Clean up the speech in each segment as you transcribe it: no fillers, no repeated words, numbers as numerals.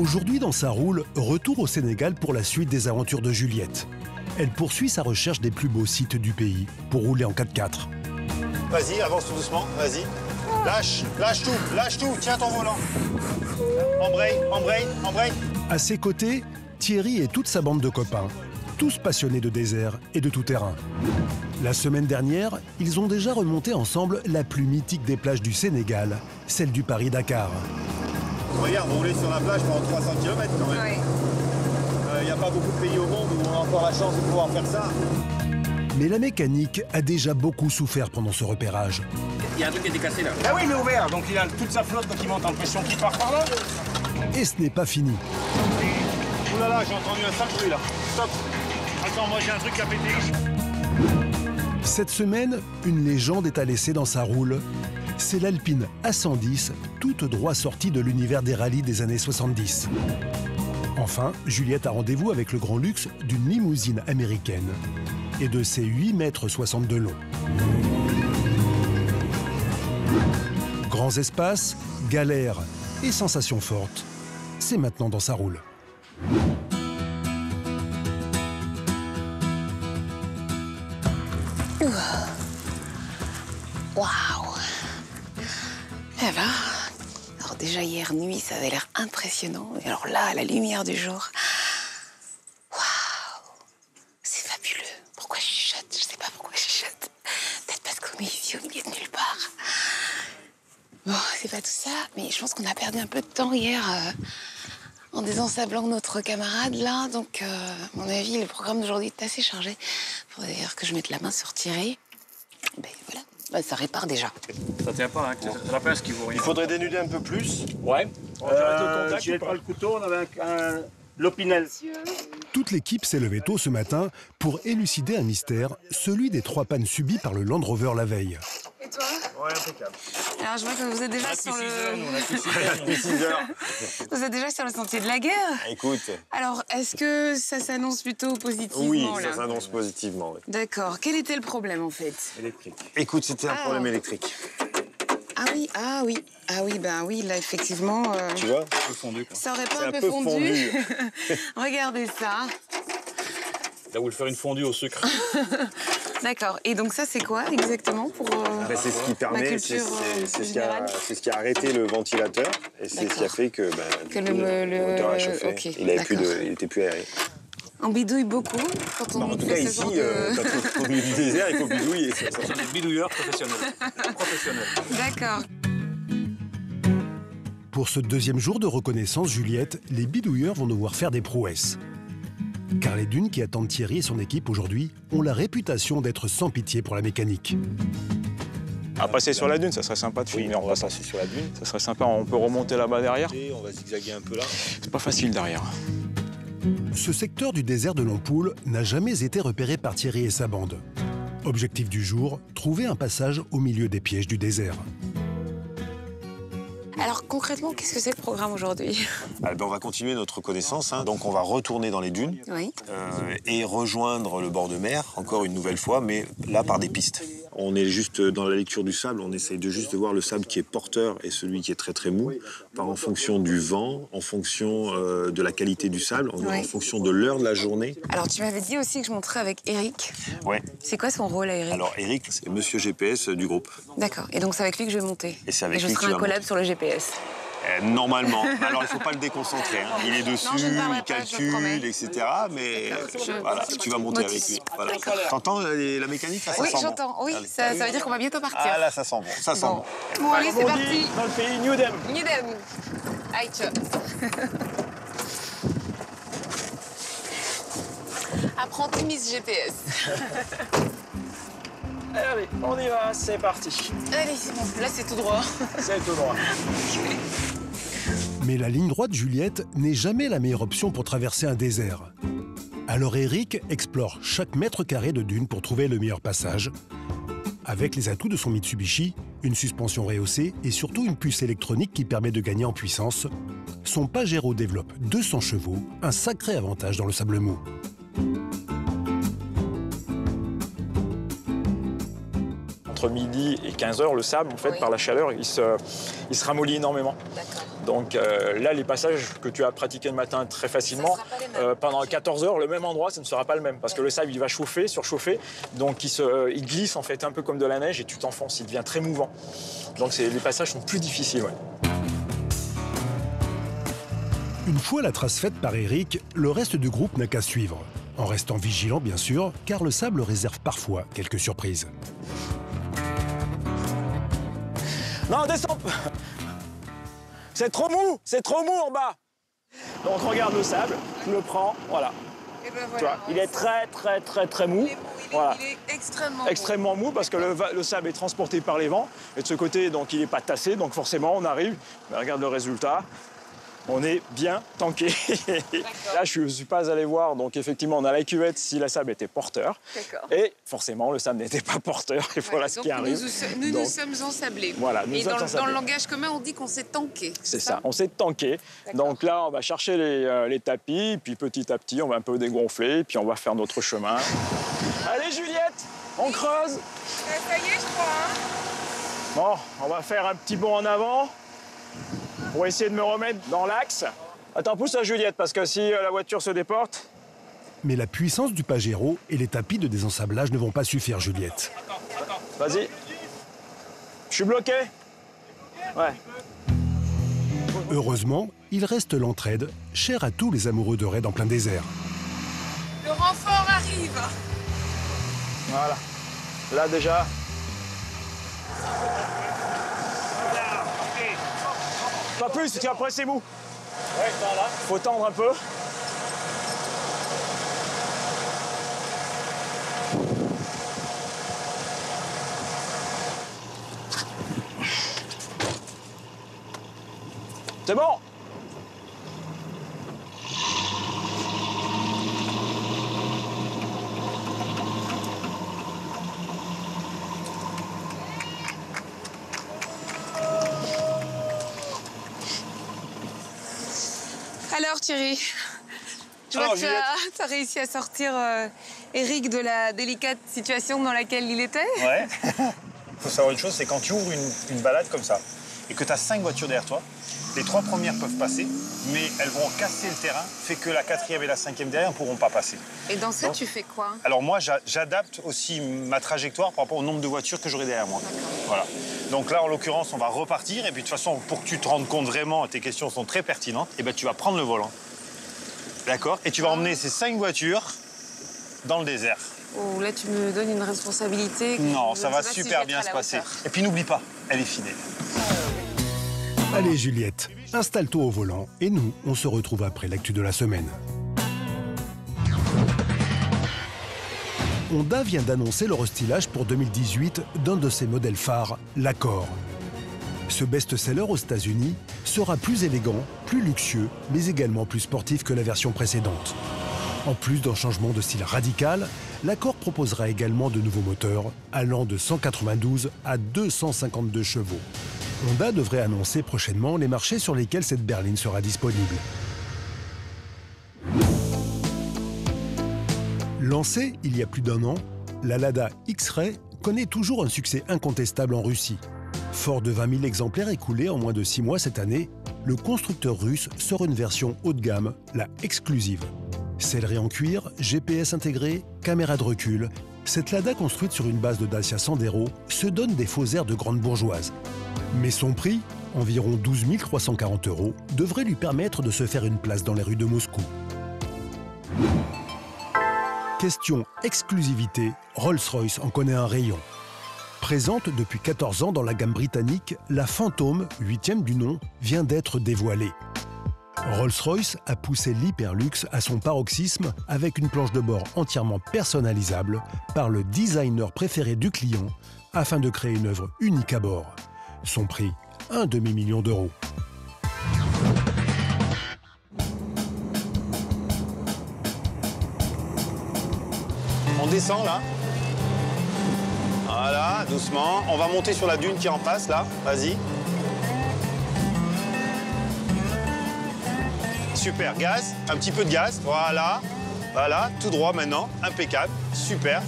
Aujourd'hui dans sa roule, retour au Sénégal pour la suite des aventures de Juliette. Elle poursuit sa recherche des plus beaux sites du pays pour rouler en 4x4. Vas-y, avance tout doucement, vas-y. Lâche tout, tiens ton volant. Embraye. À ses côtés, Thierry et toute sa bande de copains, tous passionnés de désert et de tout-terrain. La semaine dernière, ils ont déjà remonté ensemble la plus mythique des plages du Sénégal, celle du Paris-Dakar. Regarde, rouler sur la plage pendant 300 km quand même. Il n'y a pas beaucoup de pays au monde où on a encore la chance de pouvoir faire ça. Mais la mécanique a déjà beaucoup souffert pendant ce repérage. Il y a un truc qui était cassé là. Ah oui, il est ouvert, donc il a toute sa flotte qui monte en pression qui part par là. Et ce n'est pas fini. Ouh là là, j'ai entendu un sale bruit là. Stop. Attends, moi j'ai un truc à péter. Cette semaine, une légende est à laisser dans sa roule. C'est l'Alpine A110, toute droit sortie de l'univers des rallyes des années 70. Enfin, Juliette a rendez-vous avec le grand luxe d'une limousine américaine et de ses 8,60 m de long. Grands espaces, galères et sensations fortes, c'est maintenant dans sa roule. Waouh! Eh ben, alors déjà hier nuit, ça avait l'air impressionnant. Et alors là, à la lumière du jour, waouh! C'est fabuleux. Pourquoi je chuchote? Je sais pas pourquoi je chuchote. Peut-être parce qu'on est ici au milieu de nulle part. Bon, c'est pas tout ça, mais je pense qu'on a perdu un peu de temps hier en désensablant notre camarade là. Donc, à mon avis, le programme d'aujourd'hui est assez chargé. Il faudrait d'ailleurs que je mette la main sur Thierry. Ben voilà. Ben, ça répare déjà. Ça tient pas, hein, la pince qui vaut rien. Il faudrait dénuder un peu plus. Ouais. J'ai pas le couteau, on avait l'opinel. Toute l'équipe s'est levée tôt ce matin pour élucider un mystère, celui des 3 pannes subies par le Land Rover la veille. Et toi? Ouais, impeccable. Alors je vois que vous êtes déjà sur le... Depuis 6 heures. Vous êtes déjà sur le sentier de la guerre. Écoute. Alors, est-ce que ça s'annonce plutôt positivement Oui, là? ça s'annonce positivement. Oui. D'accord. Quel était le problème en fait? Électrique. Écoute, c'était un problème électrique. Ah oui, ben oui, là effectivement. Tu vois? Un peu fondu, quoi. Ça aurait pas C'est un peu fondu? fondu. Regardez ça. Là où le faire une fondue au sucre. D'accord. Et donc ça, c'est quoi exactement pour Ben, c'est ce qui permet, culture, c'est générale. ce qui a arrêté le ventilateur et c'est ce qui a fait que, Que du coup, le moteur a chauffé. ok, Il était plus aéré. On bidouille beaucoup quand on En tout fait cas, ce ici, genre de... quand on est au milieu du désert, il faut bidouiller. Ce sont des bidouilleurs professionnels. D'accord. Pour ce deuxième jour de reconnaissance, Juliette, les bidouilleurs vont devoir faire des prouesses. Car les dunes qui attendent Thierry et son équipe aujourd'hui ont la réputation d'être sans pitié pour la mécanique. À passer sur la dune, ça serait sympa de finir en passant. Passer sur la dune. Ça serait sympa, on peut remonter là-bas derrière. On va zigzaguer un peu là. C'est pas facile derrière. Ce secteur du désert de Lompoul n'a jamais été repéré par Thierry et sa bande. Objectif du jour, trouver un passage au milieu des pièges du désert. Alors concrètement, qu'est-ce que c'est le programme aujourd'hui? On va continuer notre reconnaissance. Donc on va retourner dans les dunes Oui. et rejoindre le bord de mer, encore une nouvelle fois, mais là par des pistes. On est juste dans la lecture du sable, on essaye juste de voir le sable qui est porteur et celui qui est très très mou, en fonction du vent, en fonction de la qualité du sable, en fonction de l'heure de la journée. Alors tu m'avais dit aussi que je monterais avec Eric. Ouais. C'est quoi son rôle à Eric? Alors Eric, c'est monsieur GPS du groupe. D'accord. Et donc c'est avec lui que je vais monter. Et c'est avec je lui que ferai tu un vas collab monter. sur le GPS. Normalement. Alors, il ne faut pas le déconcentrer. Hein. Il est dessus, Non, je ne parlerai il pas, je le promets. calcule, etc. Mais voilà, tu vas monter avec lui. Voilà. T'entends la mécanique là, ça Oui, sent bon. j'entends. Oui, Allez. ça veut dire qu'on va bientôt partir. Ah là, ça sent bon. Ça sent bon. Bon, allez, c'est parti. Dans le pays New Dem. Nidem. Aïe, Apprenti Miss GPS. Allez, on y va, c'est parti. Allez, c'est bon. Là, c'est tout droit. C'est tout droit. Mais la ligne droite Juliette n'est jamais la meilleure option pour traverser un désert. Alors Eric explore chaque mètre carré de dune pour trouver le meilleur passage. Avec les atouts de son Mitsubishi, une suspension rehaussée et surtout une puce électronique qui permet de gagner en puissance, son Pajero développe 200 chevaux, un sacré avantage dans le sable mou. Entre entre midi et 15h, le sable, en fait, par la chaleur, il se ramollit énormément. Donc là, les passages que tu as pratiqués le matin très facilement, pendant 14 heures, le même endroit, ça ne sera pas le même. Parce que le sable, il va chauffer, surchauffer, donc il glisse en fait un peu comme de la neige et tu t'enfonces, il devient très mouvant. Donc les passages sont plus difficiles. Ouais. Une fois la trace faite par Eric, le reste du groupe n'a qu'à suivre. En restant vigilant, bien sûr, car le sable réserve parfois quelques surprises. Non, descends. C'est trop mou en bas. Donc regarde le sable, tu le prends, voilà. Et ben voilà. Tu vois, il est très mou. Voilà. Il est extrêmement mou parce que le sable est transporté par les vents. Et de ce côté, donc, il n'est pas tassé, donc forcément, on arrive. Mais regarde le résultat. On est bien tanké. Là, je ne suis pas allé voir. Donc, effectivement, on a la cuvette si le sable était porteur. Et forcément, le sable n'était pas porteur. Et voilà ce qui arrive. Nous sommes ensablés. Voilà, et dans le langage commun, on dit qu'on s'est tanké. C'est ça, on s'est tanké. Donc là, on va chercher les tapis. Puis petit à petit, on va un peu dégonfler. Puis on va faire notre chemin. Allez, Juliette, on creuse. Ça y est, je crois. Bon, on va faire un petit bond en avant. Pour essayer de me remettre dans l'axe. Attends, pousse à Juliette, parce que si la voiture se déporte... Mais la puissance du Pajero et les tapis de désensablage ne vont pas suffire, Juliette. Vas-y. Je suis bloqué. Ouais. Heureusement, il reste l'entraide, chère à tous les amoureux de raids en plein désert. Le renfort arrive. Voilà. Là, déjà... Pas plus, parce qu'après c'est mou. Ouais, là. Faut tendre un peu. C'est bon. Alors Thierry, je vois que tu as réussi à sortir Eric de la délicate situation dans laquelle il était. Ouais. Il faut savoir une chose, c'est quand tu ouvres une balade comme ça et que tu as 5 voitures derrière toi, les 3 premières peuvent passer, mais elles vont casser le terrain, fait que la 4e et la 5e derrière ne pourront pas passer. Et dans ça, tu fais quoi? Alors moi, j'adapte aussi ma trajectoire par rapport au nombre de voitures que j'aurai derrière moi. Voilà. Donc là, en l'occurrence, on va repartir. Et puis de toute façon, pour que tu te rendes compte vraiment, tes questions sont très pertinentes, et ben, tu vas prendre le volant. D'accord? Et tu vas emmener ces 5 voitures dans le désert. Oh, là, tu me donnes une responsabilité. Non, ça va super bien se passer. Et puis n'oublie pas, elle est fidèle. Allez, Juliette, installe-toi au volant et nous, on se retrouve après l'actu de la semaine. Honda vient d'annoncer le restylage pour 2018 d'un de ses modèles phares, l'Accord. Ce best-seller aux États-Unis sera plus élégant, plus luxueux, mais également plus sportif que la version précédente. En plus d'un changement de style radical, l'Accord proposera également de nouveaux moteurs, allant de 192 à 252 chevaux. Honda devrait annoncer prochainement les marchés sur lesquels cette berline sera disponible. Lancée il y a plus d'1 an, la Lada X-Ray connaît toujours un succès incontestable en Russie. Fort de 20 000 exemplaires écoulés en moins de 6 mois cette année, le constructeur russe sort une version haut de gamme, la Exclusive. Sellerie en cuir, GPS intégré, caméra de recul, cette Lada construite sur une base de Dacia Sandero se donne des faux airs de grande bourgeoise. Mais son prix, environ 12 340 €, devrait lui permettre de se faire une place dans les rues de Moscou. Question exclusivité, Rolls-Royce en connaît un rayon. Présente depuis 14 ans dans la gamme britannique, la Phantom, 8e du nom, vient d'être dévoilée. Rolls-Royce a poussé l'hyperluxe à son paroxysme avec une planche de bord entièrement personnalisable par le designer préféré du client afin de créer une œuvre unique à bord. Son prix, un demi-million d'euros. On descend là. Voilà, doucement. On va monter sur la dune qui est en face là. Vas-y. Super, gaz, un petit peu de gaz, voilà. Voilà, tout droit maintenant, impeccable, super.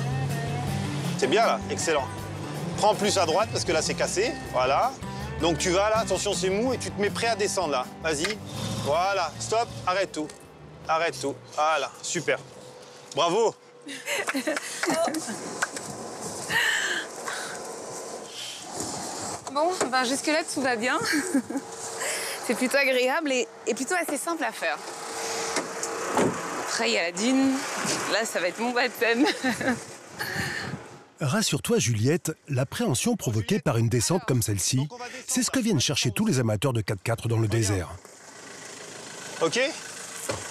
C'est bien là, excellent. Prends plus à droite parce que là c'est cassé. Voilà. Donc tu vas là, attention c'est mou et tu te mets prêt à descendre là. Vas-y. Voilà. Stop. Arrête tout. Arrête tout. Voilà. Super. Bravo. Bon, ben jusque-là, tout va bien. C'est plutôt agréable et plutôt assez simple à faire. Après, il y a la dune. Là, ça va être mon baptême. Rassure-toi Juliette, l'appréhension provoquée par une descente comme celle-ci, c'est ce que viennent chercher tous les amateurs de 4x4 dans le désert. Ok.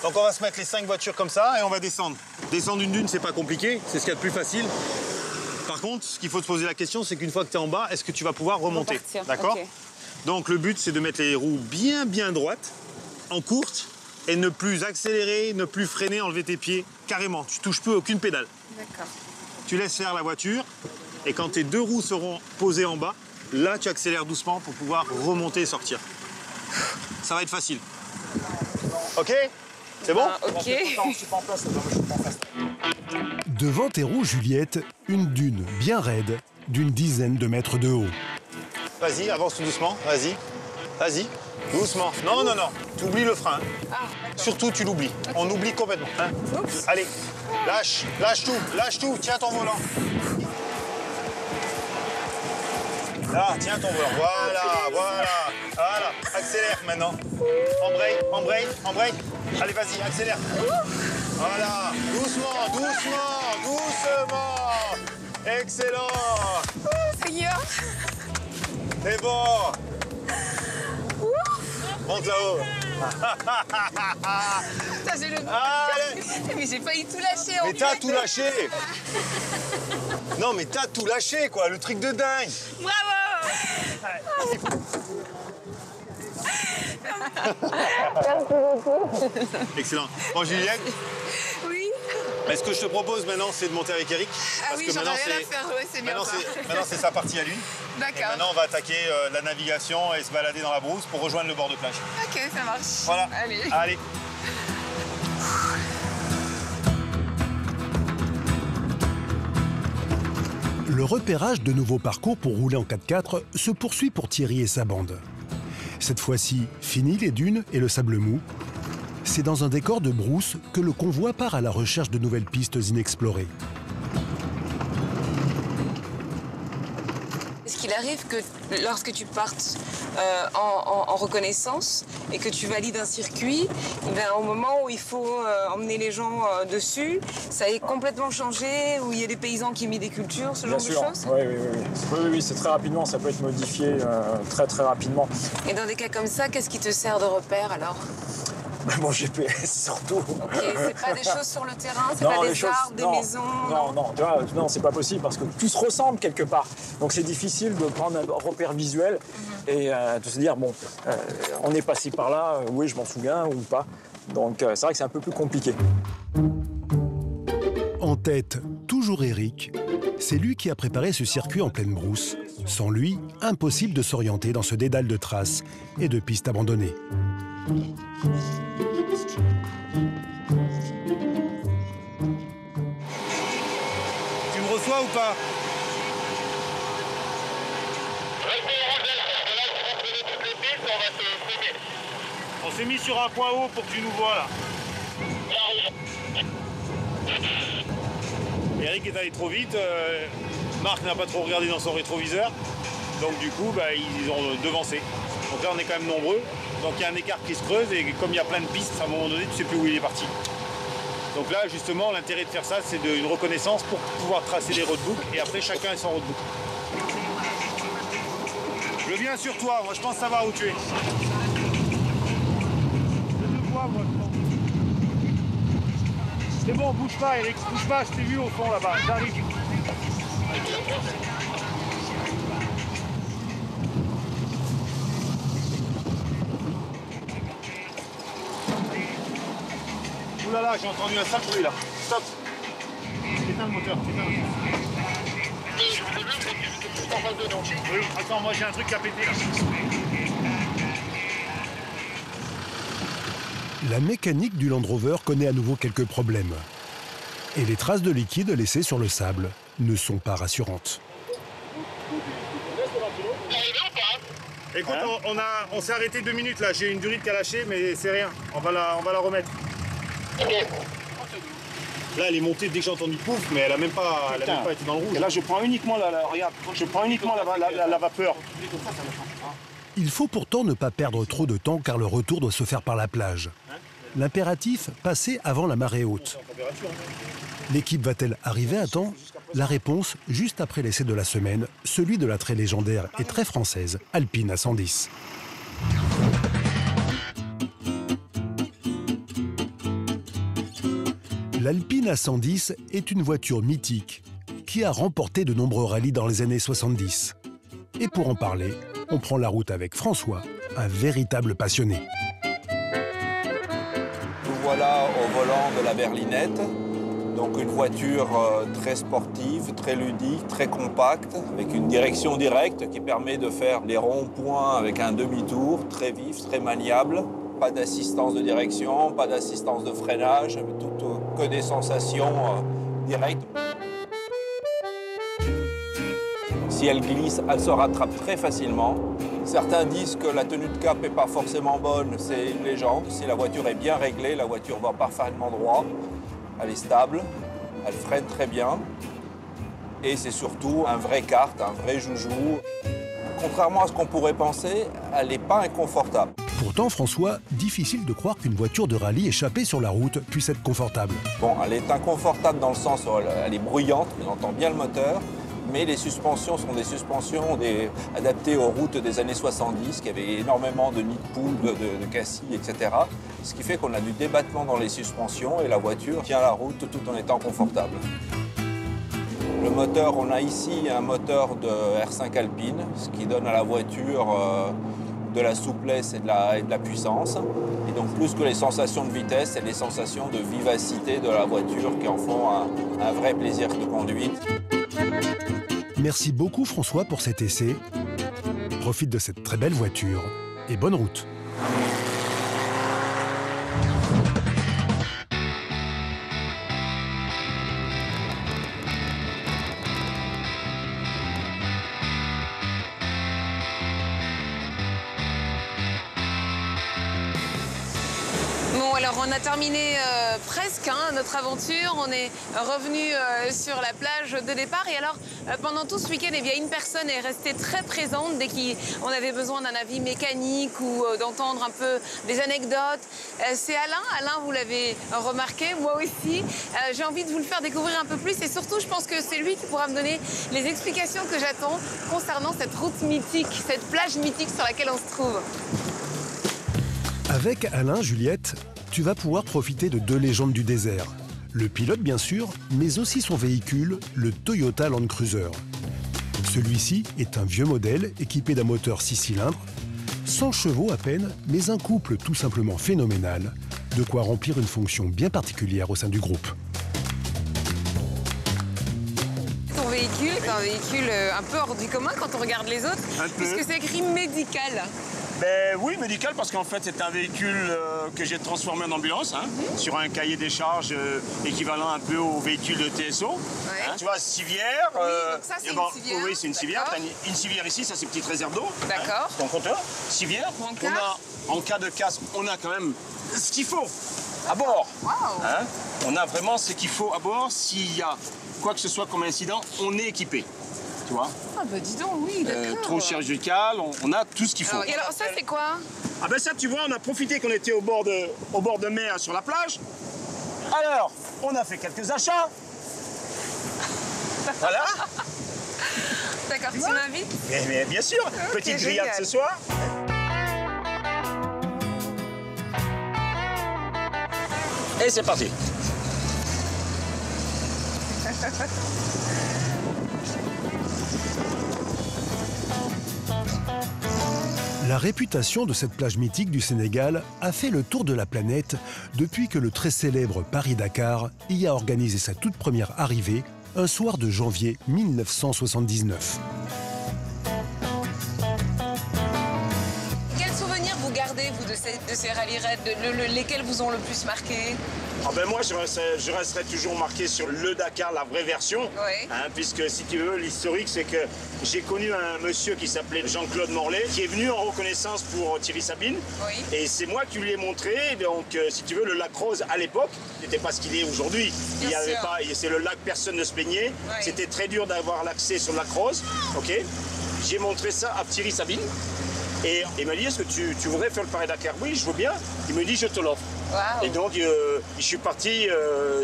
Donc on va se mettre les 5 voitures comme ça et on va descendre. Descendre une dune, c'est pas compliqué, c'est ce qu'il y a de plus facile. Par contre, ce qu'il faut te poser la question, c'est qu'une fois que tu es en bas, est-ce que tu vas pouvoir remonter? D'accord? Okay. Donc le but, c'est de mettre les roues bien droites, en courte, et ne plus accélérer, ne plus freiner, enlever tes pieds carrément. Tu touches plus aucune pédale. D'accord. Tu laisses faire la voiture, et quand tes 2 roues seront posées en bas, là, tu accélères doucement pour pouvoir remonter et sortir. Ça va être facile. Ok? C'est bon? Ok. Devant tes roues, Juliette, une dune bien raide, d'une dizaine de mètres de haut. Vas-y, avance tout doucement, vas-y. Vas-y, doucement. Non, tu oublies le frein. Ah, surtout, tu l'oublies. Okay. On oublie complètement. Hein. Allez, lâche tout, tiens ton volant. Là, tiens ton volant, voilà. Accélère maintenant. Embraye. Allez, vas-y, accélère. Voilà, doucement. Excellent. Oh, Seigneur. C'est bon. Monte là-haut. Putain, j'ai le... Mais j'ai failli tout lâcher. Mais t'as tout lâché. Non, mais t'as tout lâché, quoi. Le truc de dingue. Bravo. Merci beaucoup. Excellent. Bon, Juliette. Oui. Mais ce que je te propose maintenant, c'est de monter avec Eric. Ah oui, j'en ai rien à faire, ouais, c'est bien. Maintenant, c'est sa partie à lui. D'accord. Maintenant, on va attaquer la navigation et se balader dans la brousse pour rejoindre le bord de plage. Ok, ça marche. Voilà. Allez. Le repérage de nouveaux parcours pour rouler en 4x4 se poursuit pour Thierry et sa bande. Cette fois-ci, fini les dunes et le sable mou. C'est dans un décor de brousse que le convoi part à la recherche de nouvelles pistes inexplorées. Est-ce qu'il arrive que lorsque tu partes en reconnaissance et que tu valides un circuit, au moment où il faut emmener les gens dessus, ça est complètement changé, où il y a des paysans qui ont mis des cultures, ce genre de choses? Oui, c'est très rapidement, ça peut être modifié très rapidement. Et dans des cas comme ça, qu'est-ce qui te sert de repère alors? Mon GPS surtout. Ok, c'est pas des choses sur le terrain, c'est pas des arbres, des maisons. Non, c'est pas possible parce que tout se ressemble quelque part. Donc c'est difficile de prendre un repère visuel et de se dire bon, on est passé par là, oui, je m'en souviens ou pas. Donc c'est vrai que c'est un peu plus compliqué. En tête, toujours Eric. C'est lui qui a préparé ce circuit en pleine brousse. Sans lui, impossible de s'orienter dans ce dédale de traces et de pistes abandonnées. Tu me reçois ou pas? On s'est mis sur un point haut pour que tu nous vois là. Eric est allé trop vite, Marc n'a pas trop regardé dans son rétroviseur, donc du coup ils ont devancé. Donc là on est quand même nombreux, donc il y a un écart qui se creuse et comme il y a plein de pistes, à un moment donné tu sais plus où il est parti. Donc là justement l'intérêt de faire ça c'est une reconnaissance pour pouvoir tracer les roadbooks et après chacun a son roadbook. Je viens sur toi, moi je pense savoir où tu es. Je te vois moi. C'est bon, bouge pas Eric, bouge pas, je t'ai vu au fond là-bas, j'arrive. Ouh là là, j'ai entendu un sale bruit là. Stop. Éteins le moteur, Oui, attends, moi j'ai un truc à péter là. La mécanique du Land Rover connaît à nouveau quelques problèmes. Et les traces de liquide laissées sur le sable ne sont pas rassurantes. Écoute, on s'est arrêté 2 minutes là, j'ai une durite qui a lâché, mais c'est rien, on va la remettre. Là, elle est montée dès que j'ai entendu pouf, mais elle a même pas été dans le rouge. Et là, je prends uniquement la vapeur. Il faut pourtant ne pas perdre trop de temps car le retour doit se faire par la plage. L'impératif, passer avant la marée haute. L'équipe va-t-elle arriver à temps? La réponse, juste après l'essai de la semaine, celui de la très légendaire et très française Alpine A110. L'Alpine A110 est une voiture mythique qui a remporté de nombreux rallyes dans les années 70. Et pour en parler, on prend la route avec François, un véritable passionné. Nous voilà au volant de la berlinette. Donc une voiture très sportive, très ludique, très compacte, avec une direction directe qui permet de faire les ronds-points avec un demi-tour, très vif, très maniable. Pas d'assistance de direction, pas d'assistance de freinage, que des sensations directes. Si elle glisse, elle se rattrape très facilement. Certains disent que la tenue de cap n'est pas forcément bonne, c'est une légende. Si la voiture est bien réglée, la voiture va parfaitement droit. Elle est stable, elle freine très bien et c'est surtout un vrai kart, un vrai joujou. Contrairement à ce qu'on pourrait penser, elle n'est pas inconfortable. Pourtant, François, difficile de croire qu'une voiture de rallye échappée sur la route puisse être confortable. Bon, elle est inconfortable dans le sens où elle est bruyante, on entend bien le moteur, mais les suspensions sont des suspensions adaptées aux routes des années 70, qui avaient énormément de nids de poules, de cassis, etc. Ce qui fait qu'on a du débattement dans les suspensions et la voiture tient la route tout en étant confortable. Le moteur, on a ici un moteur de R5 Alpine, ce qui donne à la voiture de la souplesse et de la puissance. Et donc plus que les sensations de vitesse, c'est les sensations de vivacité de la voiture qui en font un vrai plaisir de conduite. Merci beaucoup François pour cet essai. Profite de cette très belle voiture et bonne route. Alors on a terminé presque notre aventure, on est revenu sur la plage de départ et alors pendant tout ce week-end, eh bien, une personne est restée très présente dès qu'on avait besoin d'un avis mécanique ou d'entendre un peu des anecdotes. C'est Alain. Alain, vous l'avez remarqué, moi aussi. J'ai envie de vous le faire découvrir un peu plus et surtout je pense que c'est lui qui pourra me donner les explications que j'attends concernant cette route mythique, cette plage mythique sur laquelle on se trouve. Avec Alain, Juliette, tu vas pouvoir profiter de 2 légendes du désert. Le pilote, bien sûr, mais aussi son véhicule, le Toyota Land Cruiser. Celui-ci est un vieux modèle équipé d'un moteur 6 cylindres, 100 chevaux à peine, mais un couple tout simplement phénoménal, de quoi remplir une fonction bien particulière au sein du groupe. Ton véhicule est un véhicule un peu hors du commun quand on regarde les autres, puisque c'est écrit médical. Ben oui, médical, parce qu'en fait, c'est un véhicule que j'ai transformé en ambulance, sur un cahier des charges équivalent un peu au véhicule de TSO. Ouais. Tu vois, civière. Oui, donc ça, c'est une civière. Oui, c'est une civière. Une civière ici, ça, c'est une petite réserve d'eau. D'accord. Ton compteur. Civière. En cas de casse, on a quand même ce qu'il faut à bord. Wow. On a vraiment ce qu'il faut à bord. S'il y a quoi que ce soit comme incident, on est équipé. Tu vois? Ah bah dis donc, oui, d'accord. Trousse chirurgicale, on a tout ce qu'il faut. Et alors ça, c'est quoi? Ah ben ça, tu vois, on a profité qu'on était au bord de mer sur la plage. Alors, on a fait quelques achats. Voilà. D'accord, tu m'invites? Mais bien sûr, okay, petite grillade ce soir. Et c'est parti. La réputation de cette plage mythique du Sénégal a fait le tour de la planète depuis que le très célèbre Paris-Dakar y a organisé sa toute première arrivée un soir de janvier 1979. Quel souvenir vous gardez, vous, de ces rallye raids, lesquels vous ont le plus marqué? Ah ben moi, je resterai toujours marqué sur le Dakar, la vraie version. Oui. Hein, puisque, si tu veux, l'historique, c'est que j'ai connu un monsieur qui s'appelait Jean-Claude Morlaix, qui est venu en reconnaissance pour Thierry Sabine. Oui. Et c'est moi qui lui ai montré. Donc, si tu veux, le lac Rose, à l'époque, n'était pas ce qu'il est aujourd'hui. Il y avait pas, c'est le lac, personne ne se baignait. Oui. C'était très dur d'avoir l'accès sur le lac Rose. Ok. J'ai montré ça à Thierry Sabine. Et il m'a dit, est-ce que tu voudrais faire le Paris-Dakar? Oui, je veux bien. Il me dit, je te l'offre. Wow. Et donc, je suis parti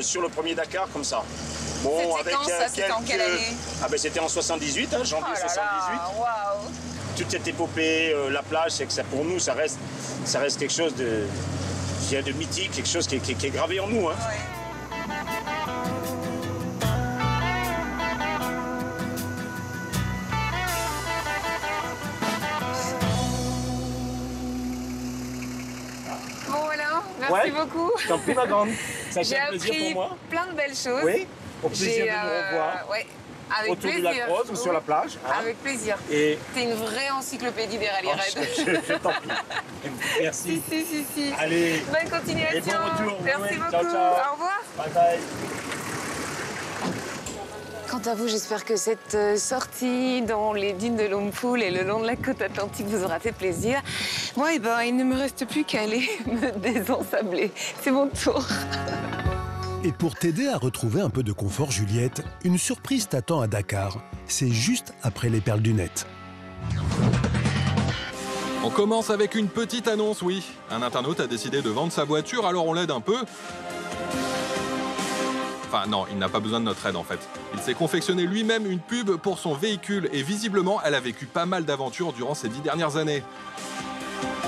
sur le premier Dakar comme ça. Bon, c'était quand ça? C'était en quelle année? Ah ben c'était en 78, hein, janvier 78. Waouh. Toute cette épopée, la plage, c'est que ça, pour nous, ça reste quelque chose de mythique, quelque chose qui est gravé en nous. Hein. Ouais. Merci beaucoup. T'en prie, ma grande. Ça J'ai fait un plaisir pour moi. plein de belles choses. Oui, au plaisir de nous revoir. Ouais, avec autour plaisir. du lac Rose ou sur la plage. Hein. Avec plaisir. Et t'es une vraie encyclopédie des rallye raids. Je t'en prie. Merci. Si. Allez. Bonne continuation. Et bon retour. Merci beaucoup. Ciao. Au revoir. Bye bye. Quant à vous, j'espère que cette sortie dans les dunes de Lompoul et le long de la côte atlantique vous aura fait plaisir. Moi, il ne me reste plus qu'à aller me désensabler. C'est mon tour. Et pour t'aider à retrouver un peu de confort, Juliette, une surprise t'attend à Dakar. C'est juste après les perles du net. On commence avec une petite annonce, oui. Un internaute a décidé de vendre sa voiture, alors on l'aide un peu. Enfin non, il n'a pas besoin de notre aide en fait. Il s'est confectionné lui-même une pub pour son véhicule et visiblement, elle a vécu pas mal d'aventures durant ces 10 dernières années.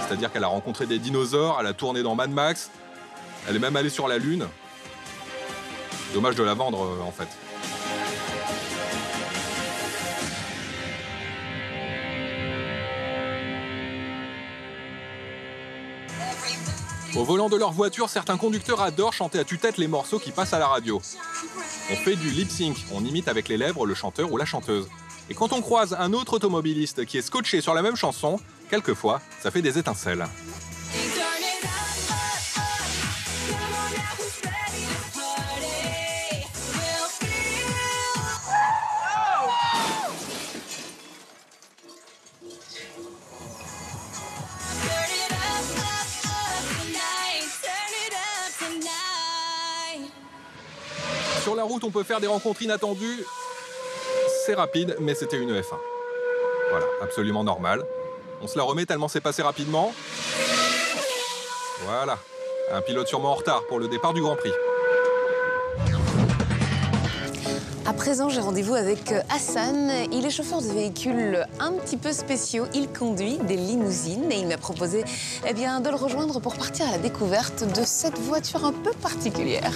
C'est-à-dire qu'elle a rencontré des dinosaures, elle a tourné dans Mad Max, elle est même allée sur la Lune. Dommage de la vendre en fait. Au volant de leur voiture, certains conducteurs adorent chanter à tue-tête les morceaux qui passent à la radio. On fait du lip-sync, on imite avec les lèvres le chanteur ou la chanteuse. Et quand on croise un autre automobiliste qui est scotché sur la même chanson, quelquefois, ça fait des étincelles. Sur la route, on peut faire des rencontres inattendues. C'est rapide, mais c'était une F1. Voilà, absolument normal. On se la remet tellement c'est passé rapidement. Voilà, un pilote sûrement en retard pour le départ du Grand Prix. À présent, j'ai rendez-vous avec Hassan. Il est chauffeur de véhicules un petit peu spéciaux. Il conduit des limousines et il m'a proposé de le rejoindre pour partir à la découverte de cette voiture un peu particulière.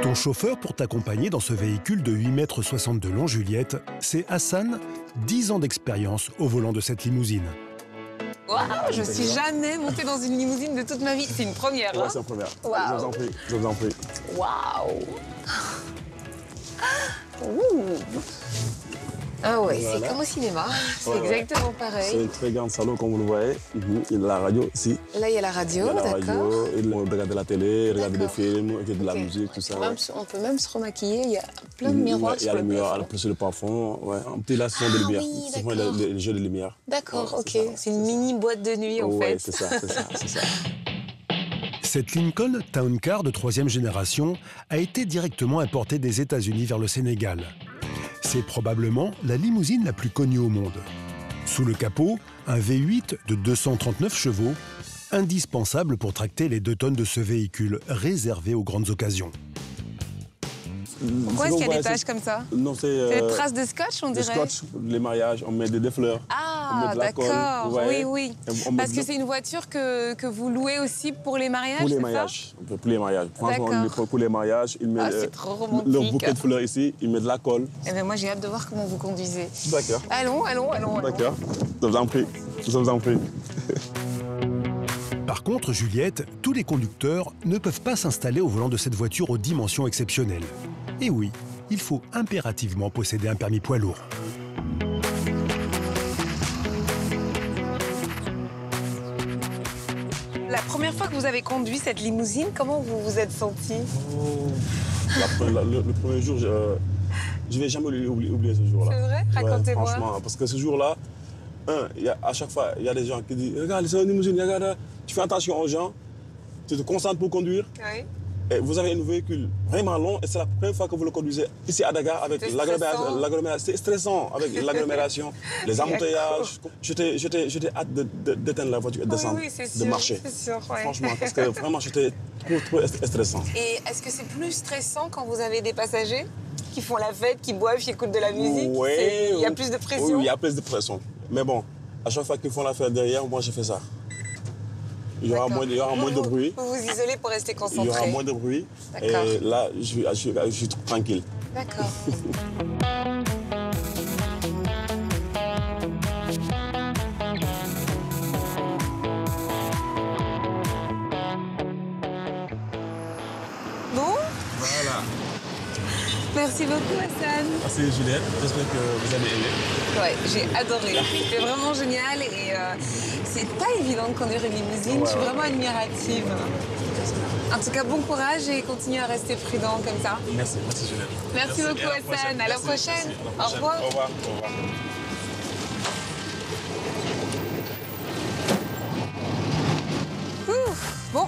Ton chauffeur pour t'accompagner dans ce véhicule de 8,60 m de long, Juliette, c'est Hassan, 10 ans d'expérience au volant de cette limousine. Waouh, je suis jamais montée dans une limousine de toute ma vie. C'est une première. Ouais, c'est une première. Wow. Je vous en prie. Waouh. Ah ouais, voilà. C'est comme au cinéma. C'est exactement pareil. C'est un très grand salon, comme vous le voyez. Il y a la radio ici. Là, il y a la radio, d'accord. On regarde la télé, regarde des films, de la musique, tout ça. On peut même se remaquiller. Il y a plein de miroirs. Il y a les miroirs, sur le plafond. Ouais. Un petit là, ce sont des lumières. Oui, ce sont les jeux de lumière. D'accord, ok. C'est une mini boîte de nuit, en fait. Oui, c'est ça. Cette Lincoln Town Car de 3e génération a été directement importée des États-Unis vers le Sénégal. C'est probablement la limousine la plus connue au monde. Sous le capot, un V8 de 239 chevaux, indispensable pour tracter les 2 tonnes de ce véhicule réservé aux grandes occasions. Pourquoi est-ce qu'il y a des taches comme ça? Non, c'est des traces de scotch, on dirait. Des scotch, les mariages, on met des fleurs. Ah, d'accord, oui. Parce que c'est une voiture que vous louez aussi pour les mariages, pour les mariages, pour les mariages. Franchement, pour les mariages, ils mettent c'est trop romantique. leur bouquet de fleurs ici, ils mettent de la colle. Eh bien, moi, j'ai hâte de voir comment vous conduisez. D'accord. Allons. D'accord, je vous en prie. Par contre, Juliette, tous les conducteurs ne peuvent pas s'installer au volant de cette voiture aux dimensions exceptionnelles. Et oui, il faut impérativement posséder un permis poids lourd. La première fois que vous avez conduit cette limousine, comment vous vous êtes senti? Le premier jour, je ne vais jamais oublier ce jour-là. C'est vrai? Racontez-moi. Franchement, parce que ce jour-là, à chaque fois, il y a des gens qui disent « Regarde, c'est une limousine, regarde, tu fais attention aux gens, tu te concentres pour conduire. Oui. Et vous avez un véhicule vraiment long et c'est la première fois que vous le conduisez ici à Dakar avec l'agglomération. C'est stressant avec l'agglomération, les embouteillages. J'étais hâte d'éteindre la voiture et de descendre, de marcher. Sûr, ouais. Franchement, parce que vraiment, j'étais trop stressant. Et est-ce que c'est plus stressant quand vous avez des passagers qui font la fête, qui boivent, qui écoutent de la musique? Oui. Il y a plus de pression? Oui, il y a plus de pression. Mais bon, à chaque fois qu'ils font la fête derrière, moi, je fais ça. Il y aura moins de bruit. Vous vous isolez pour rester concentré. Il y aura moins de bruit. Et là, je suis tranquille. D'accord. Bon? Voilà. Merci beaucoup, Hassan. Merci Juliette. J'espère que vous avez aimé. Ouais, j'ai adoré. C'était vraiment génial et c'est pas évident de conduire une limousine. Je suis vraiment admirative. En tout cas, bon courage et continuez à rester prudent comme ça. Merci Juliette. Merci beaucoup, Hassan. À la prochaine. Au revoir. Au revoir. Bon,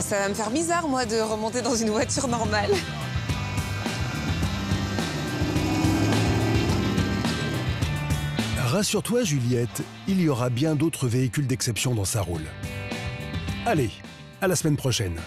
ça va me faire bizarre, moi, de remonter dans une voiture normale. Rassure-toi, Juliette, il y aura bien d'autres véhicules d'exception dans sa roule. Allez, à la semaine prochaine.